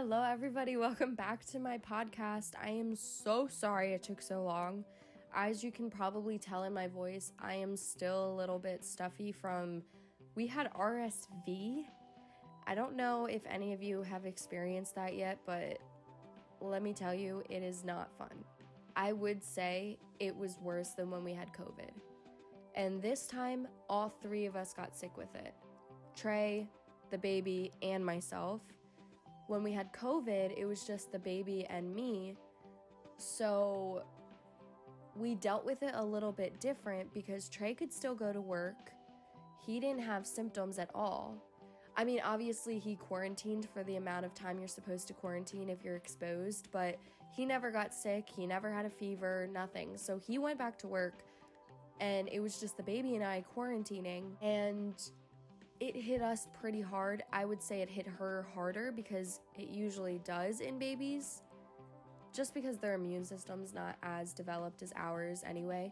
Hello, everybody. Welcome back to my podcast. I am so sorry it took so long. As you can probably tell in my voice, I am still a little bit stuffy we had RSV. I don't know if any of you have experienced that yet, but let me tell you, it is not fun. I would say it was worse than when we had COVID. And this time, all three of us got sick with it. Trey, the baby, and myself. When we had COVID, it was just the baby and me. So we dealt with it a little bit different because Trey could still go to work. He didn't have symptoms at all. I mean, obviously he quarantined for the amount of time you're supposed to quarantine if you're exposed, but he never got sick. He never had a fever, nothing. So he went back to work and it was just the baby and I quarantining, and it hit us pretty hard. I would say it hit her harder because it usually does in babies, just because their immune system's not as developed as ours anyway.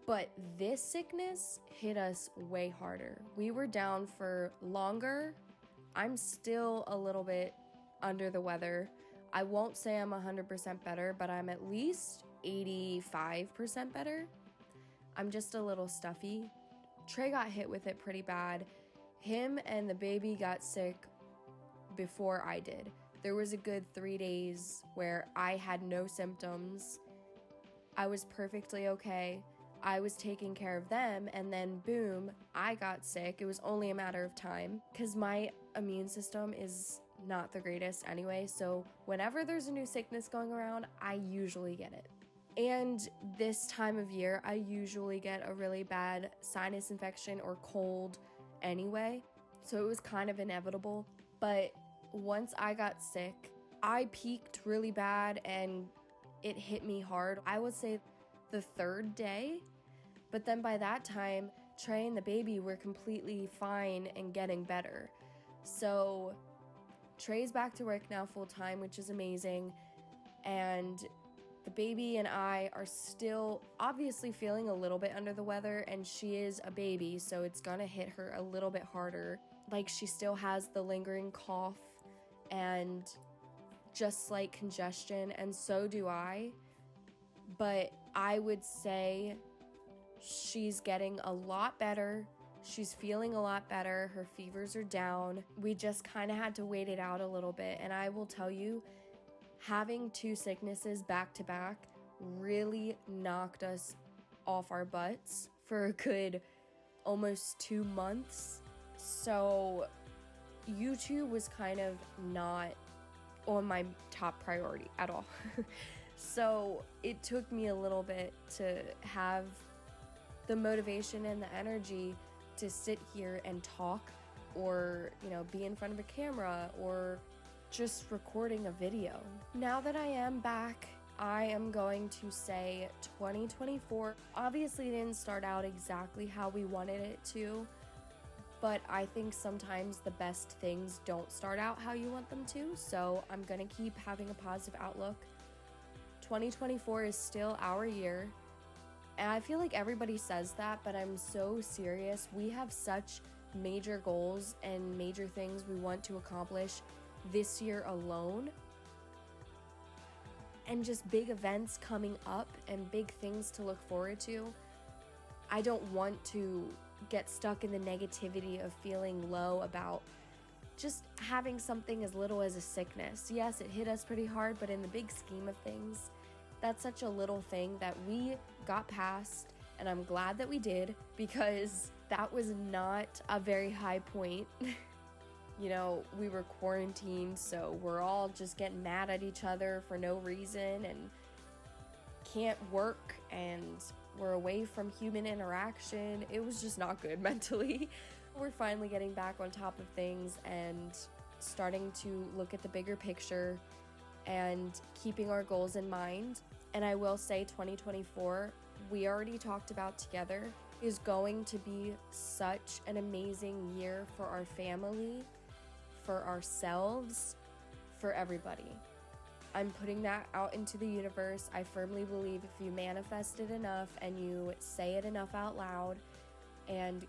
But this sickness hit us way harder. We were down for longer. I'm still a little bit under the weather. I won't say I'm 100% better, but I'm at least 85% better. I'm just a little stuffy. Trey got hit with it pretty bad. Him and the baby got sick before I did. There was a good 3 days where I had no symptoms. I was perfectly okay. I was taking care of them, and then boom, I got sick. It was only a matter of time because my immune system is not the greatest anyway. So whenever there's a new sickness going around, I usually get it. And this time of year, I usually get a really bad sinus infection or cold anyway. So it was kind of inevitable. But once I got sick, I peaked really bad and it hit me hard. I would say the third day. But then by that time, Trey and the baby were completely fine and getting better. So Trey's back to work now full time, which is amazing. And the baby and I are still obviously feeling a little bit under the weather, and she is a baby, so it's gonna hit her a little bit harder. Like, she still has the lingering cough and just slight congestion, and so do I. But I would say she's getting a lot better. She's feeling a lot better. Her fevers are down. We just kind of had to wait it out a little bit, and I will tell you, having two sicknesses back to back really knocked us off our butts for a good almost 2 months. So YouTube was kind of not on my top priority at all. So it took me a little bit to have the motivation and the energy to sit here and talk, or, be in front of a camera, or just recording a video. Now that I am back, I am going to say 2024 obviously didn't start out exactly how we wanted it to, but I think sometimes the best things don't start out how you want them to, so I'm gonna keep having a positive outlook. 2024 is still our year, and I feel like everybody says that, but I'm so serious. We have such major goals and major things we want to accomplish this year alone, and just big events coming up and big things to look forward to. I don't want to get stuck in the negativity of feeling low about just having something as little as a sickness. Yes, it hit us pretty hard, but in the big scheme of things, that's such a little thing that we got past, and I'm glad that we did, because that was not a very high point. We were quarantined, so we're all just getting mad at each other for no reason and can't work, and we're away from human interaction. It was just not good mentally. We're finally getting back on top of things and starting to look at the bigger picture and keeping our goals in mind. And I will say 2024, we already talked about together, is going to be such an amazing year for our family, for ourselves, for everybody. I'm putting that out into the universe. I firmly believe if you manifest it enough and you say it enough out loud, and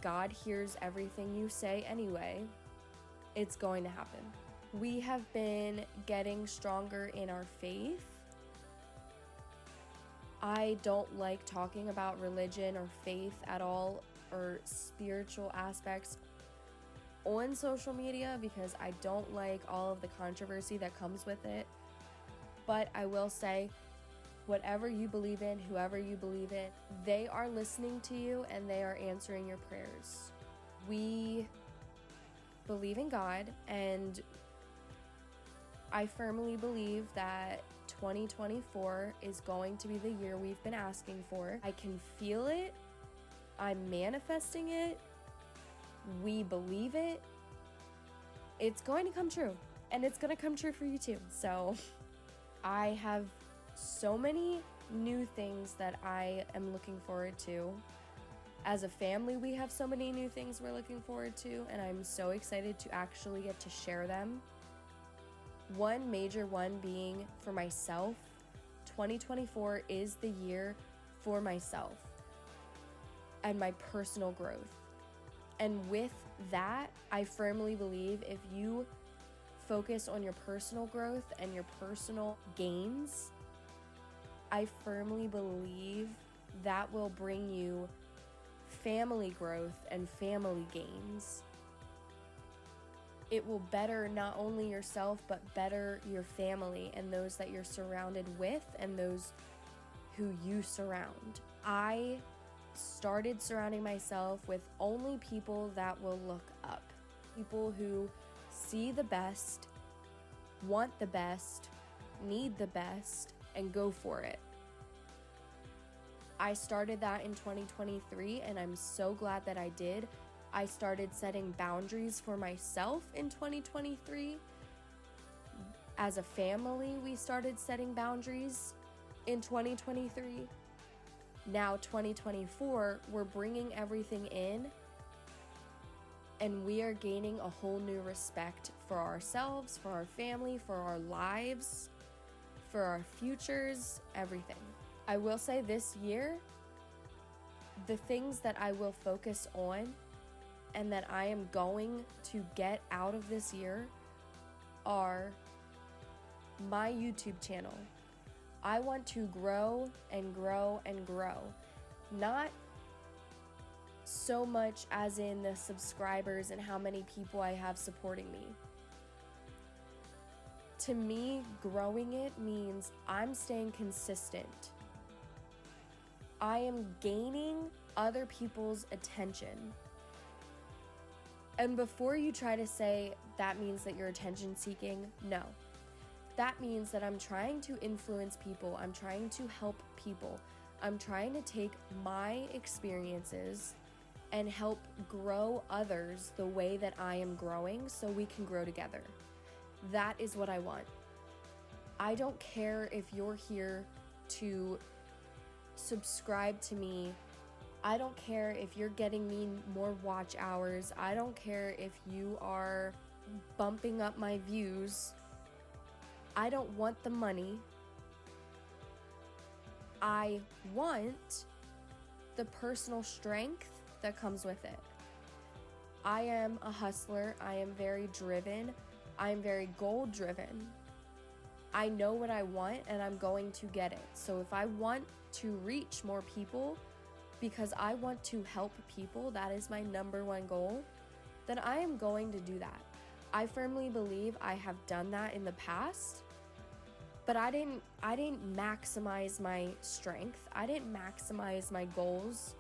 God hears everything you say anyway, it's going to happen. We have been getting stronger in our faith. I don't like talking about religion or faith at all, or spiritual aspects on social media, because I don't like all of the controversy that comes with it. But I will say, whatever you believe in, whoever you believe in, they are listening to you and they are answering your prayers. We believe in God, and I firmly believe that 2024 is going to be the year we've been asking for. I can feel it. I'm manifesting it. We believe it. It's going to come true, and it's going to come true for you too. So I have so many new things that I am looking forward to. As a family, we have so many new things we're looking forward to, and I'm so excited to actually get to share them. One major one being for myself. 2024 is the year for myself and my personal growth. And with that, I firmly believe if you focus on your personal growth and your personal gains, I firmly believe that will bring you family growth and family gains. It will better not only yourself, but better your family and those that you're surrounded with and those who you surround. I started surrounding myself with only people that will look up. People who see the best, want the best, need the best, and go for it. I started that in 2023, and I'm so glad that I did. I started setting boundaries for myself in 2023. As a family, we started setting boundaries in 2023. Now 2024, we're bringing everything in, and we are gaining a whole new respect for ourselves, for our family, for our lives, for our futures, everything. I will say this year, the things that I will focus on and that I am going to get out of this year are my YouTube channel. I want to grow and grow and grow. Not so much as in the subscribers and how many people I have supporting me. To me, growing it means I'm staying consistent. I am gaining other people's attention. And before you try to say that means that you're attention seeking, no. That means that I'm trying to influence people. I'm trying to help people. I'm trying to take my experiences and help grow others the way that I am growing so we can grow together. That is what I want. I don't care if you're here to subscribe to me. I don't care if you're getting me more watch hours. I don't care if you are bumping up my views. I don't want the money. I want the personal strength that comes with it. I am a hustler. I am very driven. I am very goal driven. I know what I want and I'm going to get it. So if I want to reach more people because I want to help people, that is my number one goal, then I am going to do that. I firmly believe I have done that in the past, but I didn't maximize my strength. I didn't maximize my goals.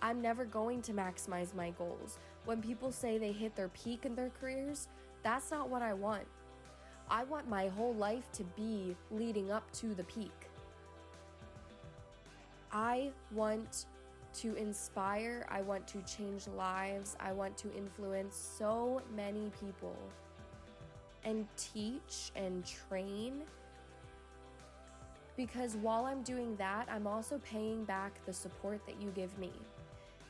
I'm never going to maximize my goals. When people say they hit their peak in their careers, that's not what I want. I want my whole life to be leading up to the peak. I want to inspire, I want to change lives, I want to influence so many people and teach and train, because while I'm doing that, I'm also paying back the support that you give me.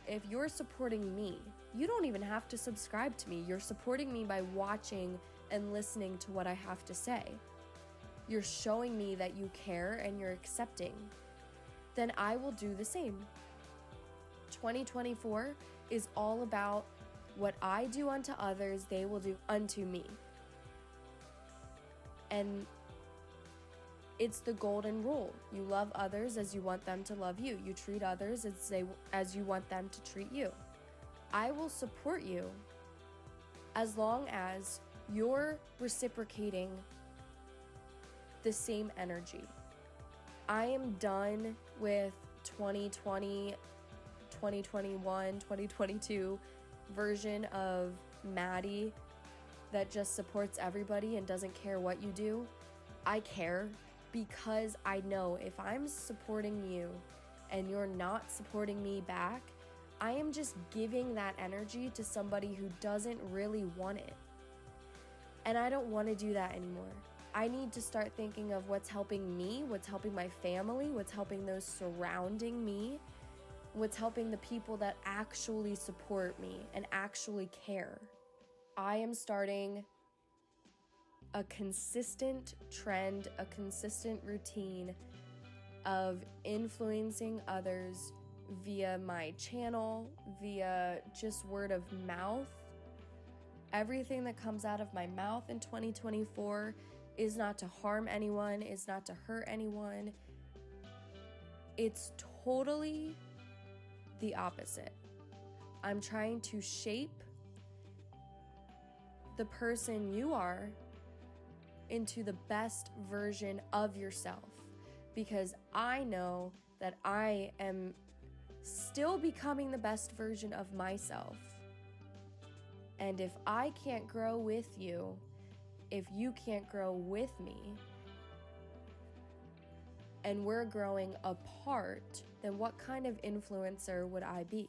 If you're supporting me, you don't even have to subscribe to me. You're supporting me by watching and listening to what I have to say. You're showing me that you care and you're accepting. Then I will do the same. 2024 is all about what I do unto others, they will do unto me. And it's the golden rule. You love others as you want them to love you. You treat others as you want them to treat you. I will support you as long as you're reciprocating the same energy. I am done with 2020, 2021, 2022 version of Maddie that just supports everybody and doesn't care what you do. I care because I know if I'm supporting you and you're not supporting me back, I am just giving that energy to somebody who doesn't really want it. And I don't want to do that anymore. I need to start thinking of what's helping me, what's helping my family, what's helping those surrounding me, what's helping the people that actually support me and actually care. I am starting a consistent trend, a consistent routine of influencing others via my channel, via just word of mouth. Everything that comes out of my mouth in 2024 is not to harm anyone, is not to hurt anyone. It's totally the opposite. I'm trying to shape the person you are into the best version of yourself, because I know that I am still becoming the best version of myself. And if I can't grow with you, if you can't grow with me, and we're growing apart, then what kind of influencer would I be?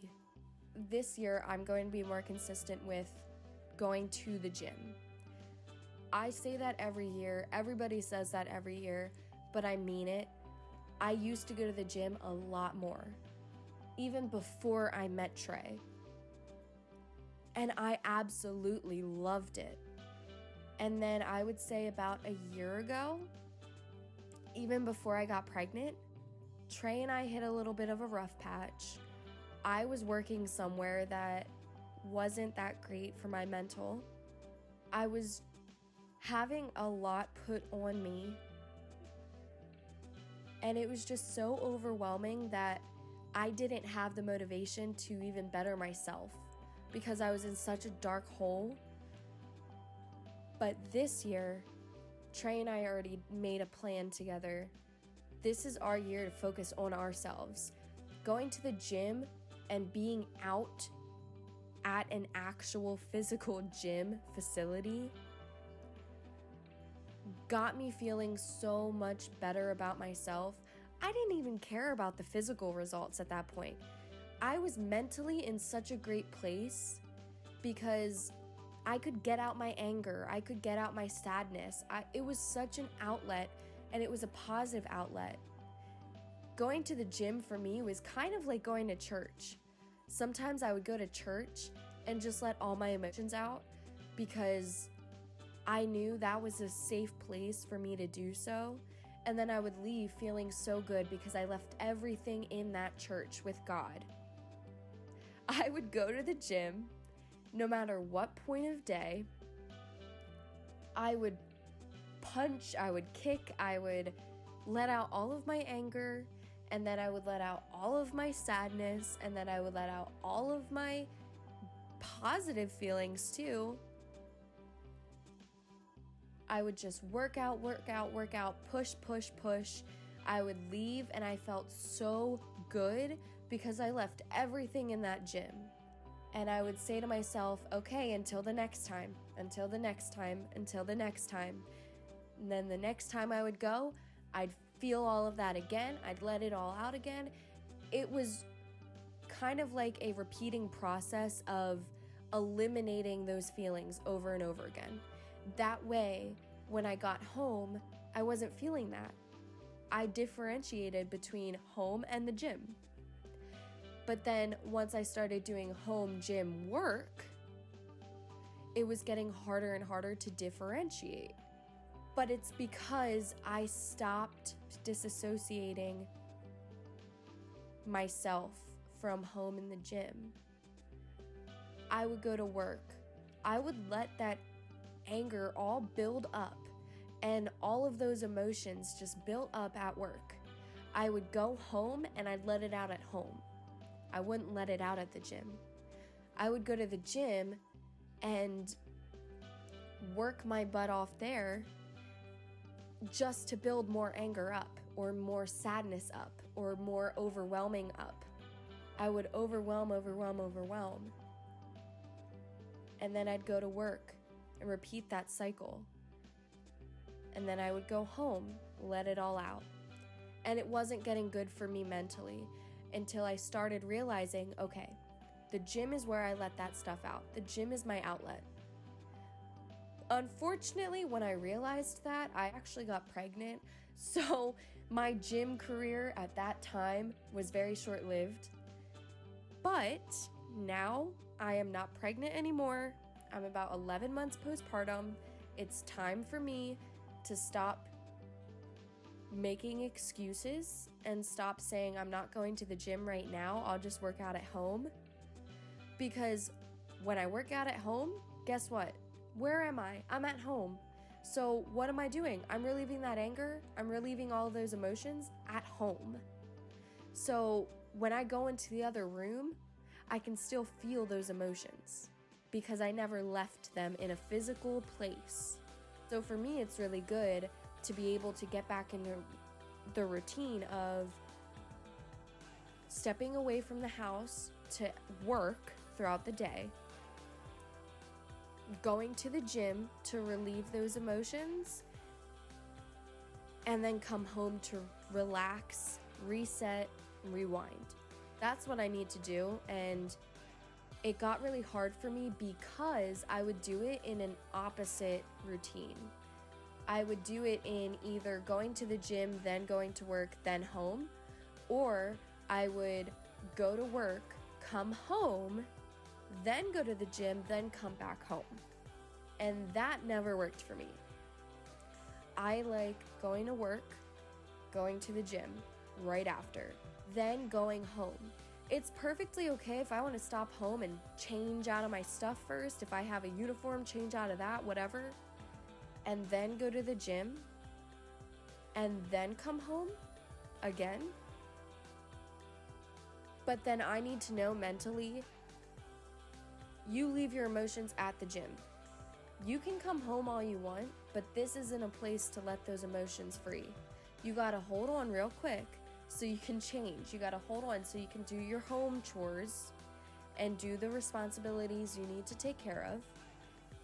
This year, I'm going to be more consistent with going to the gym. I say that every year. Everybody says that every year, but I mean it. I used to go to the gym a lot more, even before I met Trey. And I absolutely loved it. And then I would say about a year ago, even before I got pregnant, Trey and I hit a little bit of a rough patch. I was working somewhere that wasn't that great for my mental. I was having a lot put on me, and it was just so overwhelming that I didn't have the motivation to even better myself because I was in such a dark hole. But this year, Trey and I already made a plan together. This is our year to focus on ourselves. Going to the gym and being out at an actual physical gym facility got me feeling so much better about myself. I didn't even care about the physical results at that point. I was mentally in such a great place because I could get out my anger. I could get out my sadness. It was such an outlet, and it was a positive outlet. Going to the gym for me was kind of like going to church. Sometimes I would go to church and just let all my emotions out because I knew that was a safe place for me to do so. And then I would leave feeling so good because I left everything in that church with God. I would go to the gym no matter what point of day. I would punch, I would kick, I would let out all of my anger, and then I would let out all of my sadness, and then I would let out all of my positive feelings too. I would just work out, push. I would leave and I felt so good because I left everything in that gym. And I would say to myself, okay, until the next time. And then the next time I would go, I'd feel all of that again. I'd let it all out again. It was kind of like a repeating process of eliminating those feelings over and over again. That way, when I got home, I wasn't feeling that. I differentiated between home and the gym. But then once I started doing home gym work, it was getting harder and harder to differentiate. But it's because I stopped disassociating myself from home and the gym. I would go to work. I would let that anger all build up, And all of those emotions just built up at work. I would go home and I'd let it out at home. I wouldn't let it out at the gym. I would go to the gym and work my butt off there just to build more anger up, or more sadness up, or more overwhelming up. I would overwhelm. And then I'd go to work and repeat that cycle. And then I would go home, let it all out. And it wasn't getting good for me mentally until I started realizing, okay, the gym is where I let that stuff out. The gym is my outlet. Unfortunately, when I realized that, I actually got pregnant. So my gym career at that time was very short-lived. But now I am not pregnant anymore. I'm about 11 months postpartum. It's time for me to stop making excuses and stop saying I'm not going to the gym right now. I'll just work out at home. Because when I work out at home, guess what? Where am I? I'm at home. So what am I doing? I'm relieving that anger. I'm relieving all of those emotions at home. So when I go into the other room, I can still feel those emotions because I never left them in a physical place. So for me, it's really good to be able to get back into the routine of stepping away from the house to work throughout the day, going to the gym to relieve those emotions, and then come home to relax, reset, rewind. That's what I need to do, and it got really hard for me because I would do it in an opposite routine. I would do it in either going to the gym, then going to work, then home, or I would go to work, come home, then go to the gym, then come back home. And that never worked for me. I like going to work, going to the gym right after, then going home. It's perfectly okay if I want to stop home and change out of my stuff first, if I have a uniform, change out of that, whatever, and then go to the gym, and then come home again. But then I need to know mentally, you leave your emotions at the gym. You can come home all you want, but this isn't a place to let those emotions free. You gotta hold on real quick so you can change. You gotta hold on so you can do your home chores and do the responsibilities you need to take care of.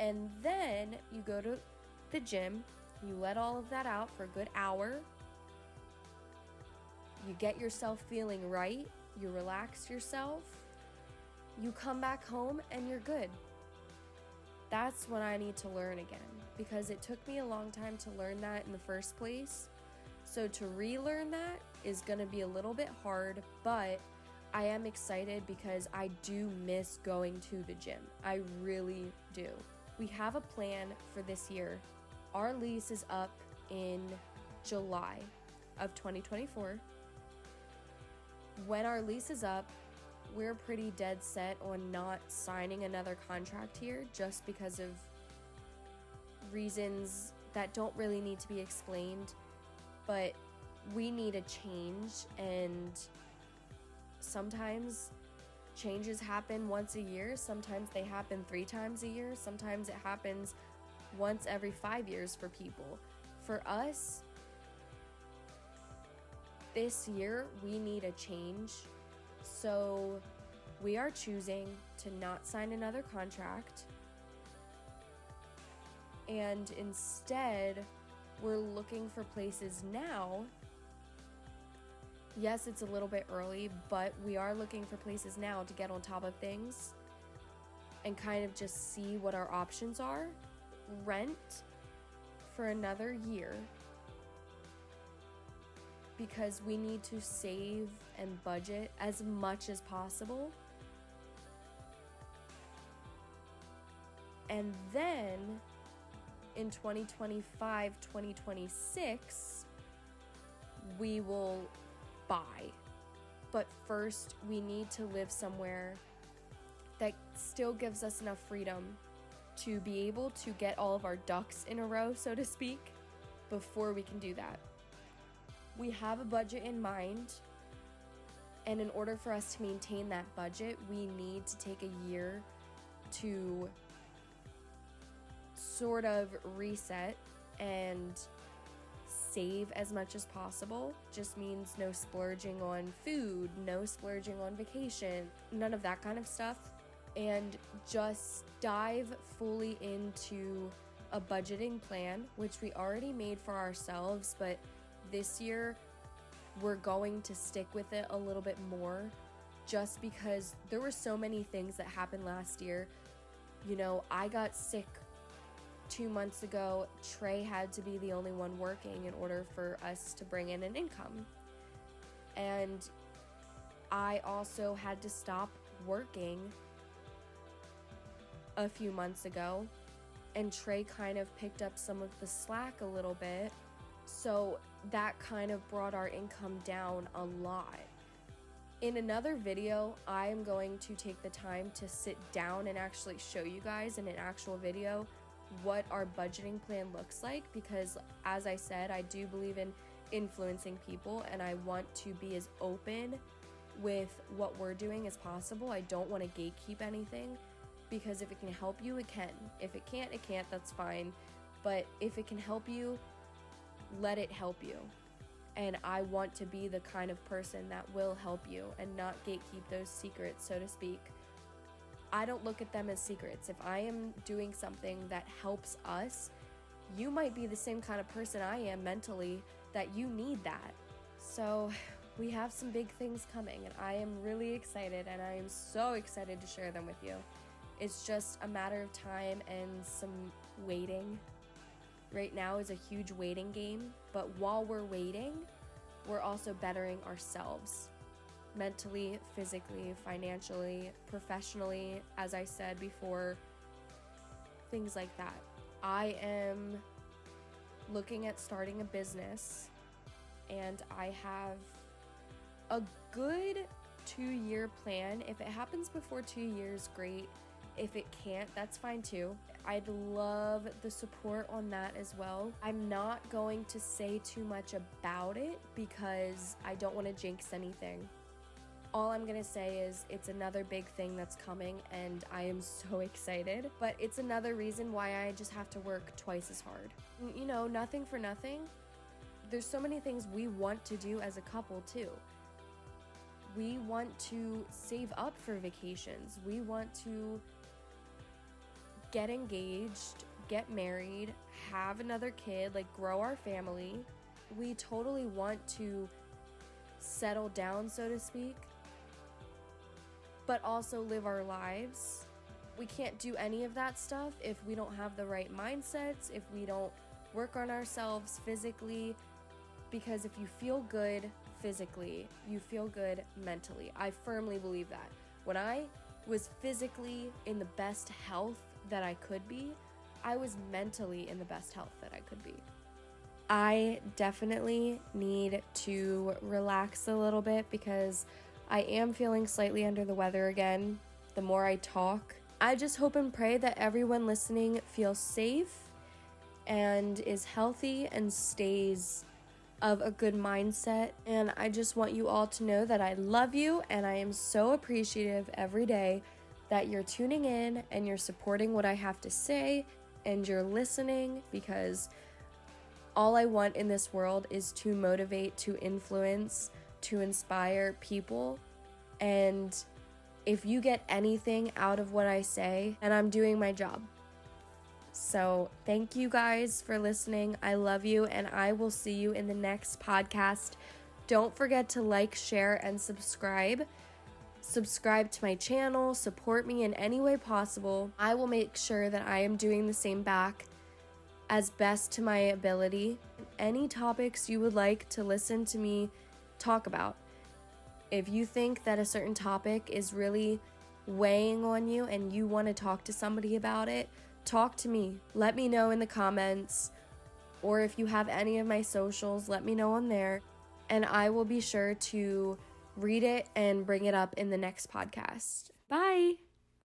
And then you go to the gym, you let all of that out for a good hour. You get yourself feeling right, you relax yourself, you come back home and you're good. That's what I need to learn again, because it took me a long time to learn that in the first place. So to relearn that is gonna be a little bit hard, but I am excited because I do miss going to the gym. I really do. We have a plan for this year. Our lease is up in July of 2024. When our lease is up, we're pretty dead set on not signing another contract here just because of reasons that don't really need to be explained, but we need a change, and sometimes changes happen once a year, sometimes they happen 3 times a year, sometimes it happens once every 5 years for people. For us, this year, we need a change. So we are choosing to not sign another contract, and instead we're looking for places now. Yes, it's a little bit early, but we are looking for places now to get on top of things and kind of just see what our options are. Rent for another year, because we need to save and budget as much as possible. And then in 2025, 2026, we will buy. But first, we need to live somewhere that still gives us enough freedom to be able to get all of our ducks in a row, so to speak, before we can do that. We have a budget in mind, and in order for us to maintain that budget, we need to take a year to sort of reset and save as much as possible. Just means no splurging on food, no splurging on vacation, none of that kind of stuff, and just dive fully into a budgeting plan, which we already made for ourselves, but this year we're going to stick with it a little bit more, just because there were so many things that happened last year. You know, I got sick 2 months ago. Trey had to be the only one working in order for us to bring in an income. And I also had to stop working a few months ago, and Trey kind of picked up some of the slack a little bit. So that kind of brought our income down a lot. In another video, I am going to take the time to sit down and actually show you guys in an actual video what our budgeting plan looks like, because as I said, I do believe in influencing people, and I want to be as open with what we're doing as possible. I don't want to gatekeep anything, because if it can help you, it can. If it can't, it can't, that's fine. But if it can help you, let it help you. And I want to be the kind of person that will help you and not gatekeep those secrets, so to speak. I don't look at them as secrets. If I am doing something that helps us, you might be the same kind of person I am mentally, that you need that. So we have some big things coming, and I am really excited, and I am so excited to share them with you. It's just a matter of time and some waiting. Right now is a huge waiting game, but while we're waiting, we're also bettering ourselves. Mentally, physically, financially, professionally, as I said before, things like that. I am looking at starting a business, and I have a good 2-year plan. If it happens before 2 years, great. If it can't, that's fine too. I'd love the support on that as well. I'm not going to say too much about it because I don't want to jinx anything. All I'm gonna say is it's another big thing that's coming, and I am so excited. But it's another reason why I just have to work twice as hard. You know, nothing for nothing. There's so many things we want to do as a couple too. We want to save up for vacations. We want to get engaged, get married, have another kid, like grow our family. We totally want to settle down, so to speak, but also live our lives. We can't do any of that stuff if we don't have the right mindsets, if we don't work on ourselves physically, because if you feel good physically, you feel good mentally. I firmly believe that. When I was physically in the best health that I could be, I was mentally in the best health that I could be. I definitely need to relax a little bit because I am feeling slightly under the weather again. The more I talk, I just hope and pray that everyone listening feels safe and is healthy and stays of a good mindset. And I just want you all to know that I love you, and I am so appreciative every day that you're tuning in and you're supporting what I have to say and you're listening, because all I want in this world is to motivate, to influence, to inspire people. And if you get anything out of what I say, and I'm doing my job. So thank you guys for listening. I love you, and I will see you in the next podcast. Don't forget to like, share, and subscribe. Subscribe to my channel, support me in any way possible. I will make sure that I am doing the same back as best to my ability. Any topics you would like to listen to me talk about. If you think that a certain topic is really weighing on you and you want to talk to somebody about it, talk to me. Let me know in the comments, or if you have any of my socials, let me know on there, and I will be sure to read it and bring it up in the next podcast. Bye!